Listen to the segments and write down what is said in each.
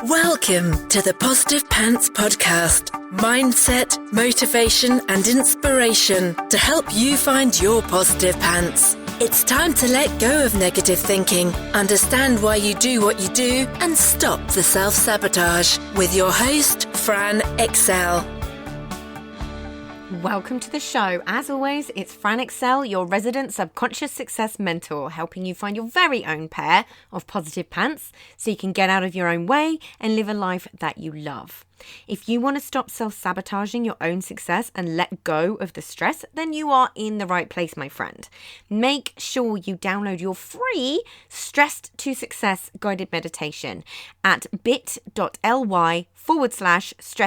Welcome to the Positive Pants Podcast. Mindset, motivation and inspiration to help you find your positive pants. It's time to let go of negative thinking, understand why you do what you do and stop the self-sabotage with your host, Fran Excel. Welcome to the show. As always, it's Fran Excel, your resident subconscious success mentor, helping you find your very own pair of positive pants so you can get out of your own way and live a life that you love. If you want to stop self-sabotaging your own success and let go of the stress, then you are in the right place, my friend. Make sure you download your free Stressed to Success guided meditation at bit.ly/stress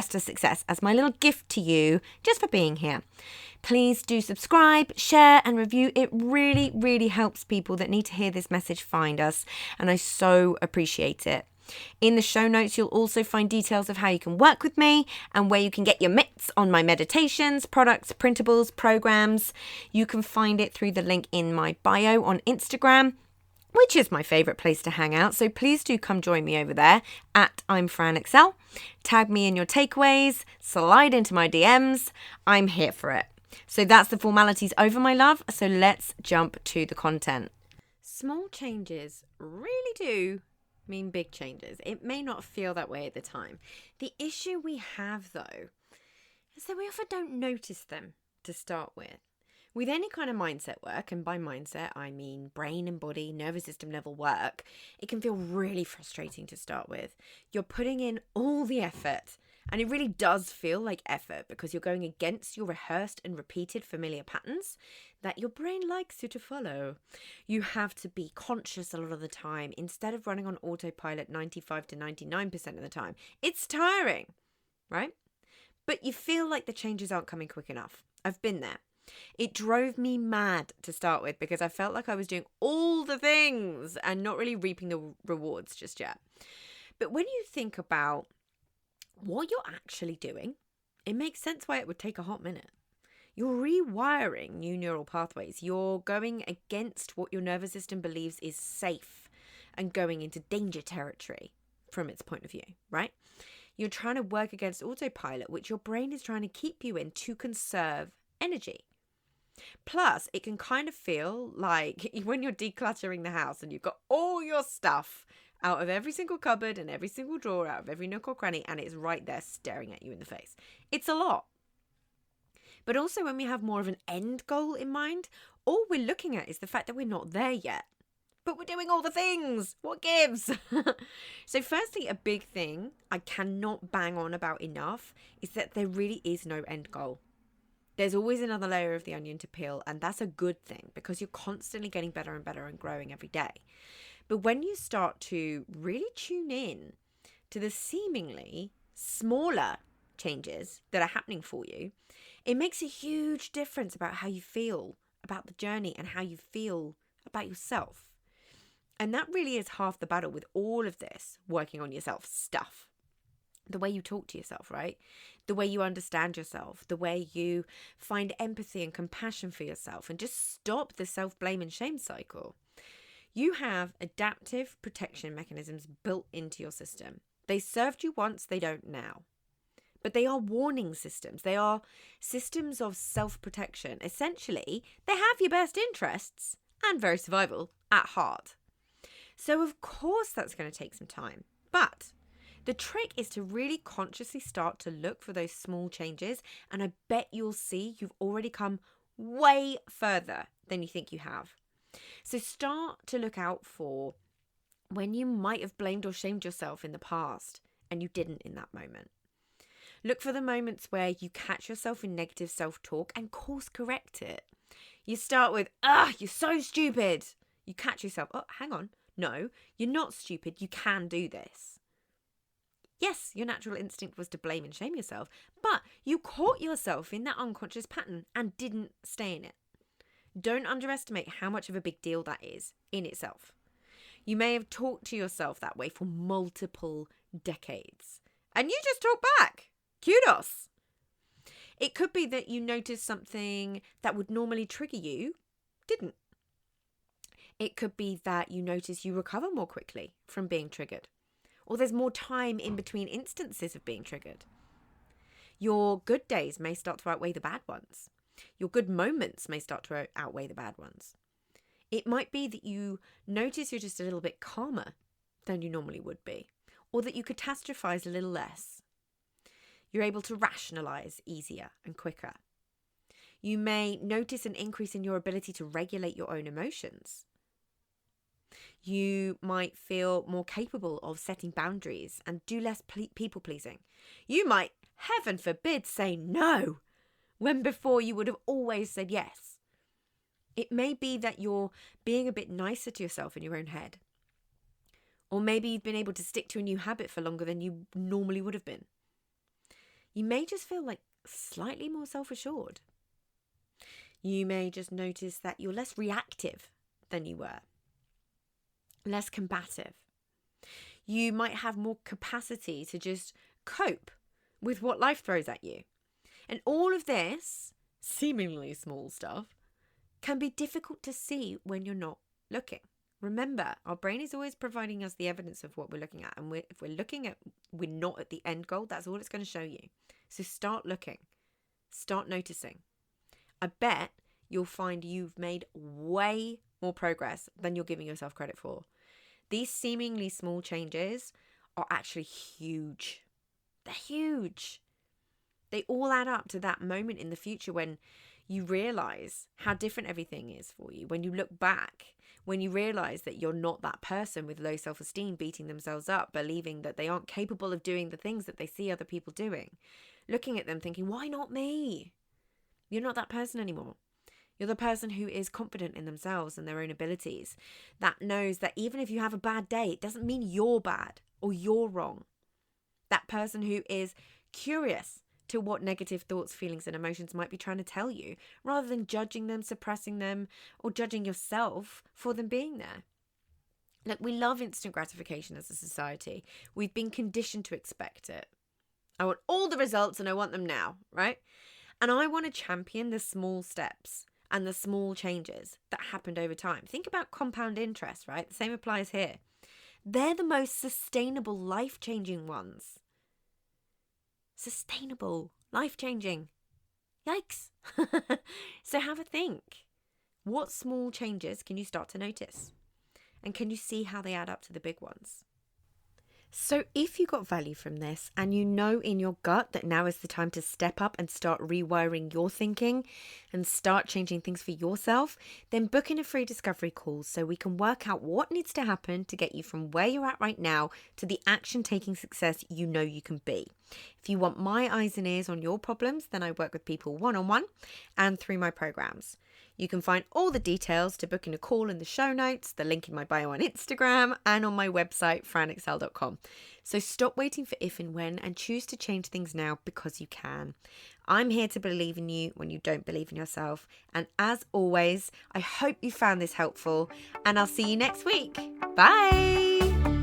to success as my little gift to you just for being here. Please do subscribe, share and review. It really, really helps people that need to hear this message find us, and I so appreciate it. In the show notes, you'll also find details of how you can work with me and where you can get your mitts on my meditations, products, printables, programs. You can find it through the link in my bio on Instagram, which is my favorite place to hang out. So please do come join me over there at I'm Fran Excel. Tag me in your takeaways, slide into my DMs. I'm here for it. So that's the formalities over, my love. So let's jump to the content. Small changes really do mean big changes. It may not feel that way at the time. The issue we have, though, is that we often don't notice them to start with. With any kind of mindset work, and by mindset I mean brain and body, nervous system level work, it can feel really frustrating to start with. You're putting in all the effort, and it really does feel like effort because you're going against your rehearsed and repeated familiar patterns that your brain likes you to follow. You have to be conscious a lot of the time instead of running on autopilot 95 to 99% of the time. It's tiring, right? But you feel like the changes aren't coming quick enough. I've been there. It drove me mad to start with because I felt like I was doing all the things and not really reaping the rewards just yet. But when you think about what you're actually doing, it makes sense why it would take a hot minute. You're rewiring new neural pathways. You're going against what your nervous system believes is safe and going into danger territory from its point of view, right? You're trying to work against autopilot, which your brain is trying to keep you in to conserve energy. Plus, it can kind of feel like when you're decluttering the house and you've got all your stuff out of every single cupboard and every single drawer, out of every nook or cranny, and it's right there staring at you in the face. It's a lot. But also when we have more of an end goal in mind, all we're looking at is the fact that we're not there yet. But we're doing all the things. What gives? So firstly, a big thing I cannot bang on about enough is that there really is no end goal. There's always another layer of the onion to peel, and that's a good thing because you're constantly getting better and better and growing every day. But when you start to really tune in to the seemingly smaller changes that are happening for you, it makes a huge difference about how you feel about the journey and how you feel about yourself. And that really is half the battle with all of this working on yourself stuff. The way you talk to yourself, right? The way you understand yourself, the way you find empathy and compassion for yourself and just stop the self-blame and shame cycle. You have adaptive protection mechanisms built into your system. They served you once, they don't now. But they are warning systems. They are systems of self-protection. Essentially, they have your best interests and very survival at heart. So of course that's going to take some time. But the trick is to really consciously start to look for those small changes. And I bet you'll see you've already come way further than you think you have. So start to look out for when you might have blamed or shamed yourself in the past and you didn't in that moment. Look for the moments where you catch yourself in negative self-talk and course correct it. You start with, you're so stupid. You catch yourself, hang on. No, you're not stupid. You can do this. Yes, your natural instinct was to blame and shame yourself, but you caught yourself in that unconscious pattern and didn't stay in it. Don't underestimate how much of a big deal that is in itself. You may have talked to yourself that way for multiple decades, and you just talk back. Kudos. It could be that you noticed something that would normally trigger you, didn't. It could be that you notice you recover more quickly from being triggered. or there's more time in between instances of being triggered. Your good days may start to outweigh the bad ones. Your good moments may start to outweigh the bad ones. It might be that you notice you're just a little bit calmer than you normally would be, or that you catastrophize a little less. You're able to rationalize easier and quicker. You may notice an increase in your ability to regulate your own emotions. You might feel more capable of setting boundaries and do less people pleasing. You might, heaven forbid, say no when before you would have always said yes. It may be that you're being a bit nicer to yourself in your own head. Or maybe you've been able to stick to a new habit for longer than you normally would have been. You may just feel like slightly more self-assured. You may just notice that you're less reactive than you were, less combative. You might have more capacity to just cope with what life throws at you. And all of this, seemingly small stuff, can be difficult to see when you're not looking. Remember, our brain is always providing us the evidence of what we're looking at. And if we're not at the end goal, that's all it's going to show you. So start looking. Start noticing. I bet you'll find you've made way more progress than you're giving yourself credit for. These seemingly small changes are actually huge. They're huge. They all add up to that moment in the future when you realize how different everything is for you. When you look back, when you realize that you're not that person with low self-esteem beating themselves up, believing that they aren't capable of doing the things that they see other people doing. Looking at them thinking, why not me? You're not that person anymore. You're the person who is confident in themselves and their own abilities, that knows that even if you have a bad day, it doesn't mean you're bad or you're wrong. That person who is curious to what negative thoughts, feelings, and emotions might be trying to tell you, rather than judging them, suppressing them, or judging yourself for them being there. Look, we love instant gratification as a society. We've been conditioned to expect it. I want all the results and I want them now, right? And I want to champion the small steps and the small changes that happened over time. Think about compound interest, right? The same applies here. They're the most sustainable, life-changing ones. Sustainable, life-changing. Yikes. So have a think. What small changes can you start to notice? And can you see how they add up to the big ones? So if you got value from this and you know in your gut that now is the time to step up and start rewiring your thinking and start changing things for yourself, then book in a free discovery call so we can work out what needs to happen to get you from where you're at right now to the action-taking success you know you can be. If you want my eyes and ears on your problems, then I work with people one-on-one and through my programs. You can find all the details to booking a call in the show notes, the link in my bio on Instagram, and on my website, franexcel.com. So stop waiting for if and when and choose to change things now because you can. I'm here to believe in you when you don't believe in yourself. And as always, I hope you found this helpful, and I'll see you next week. Bye!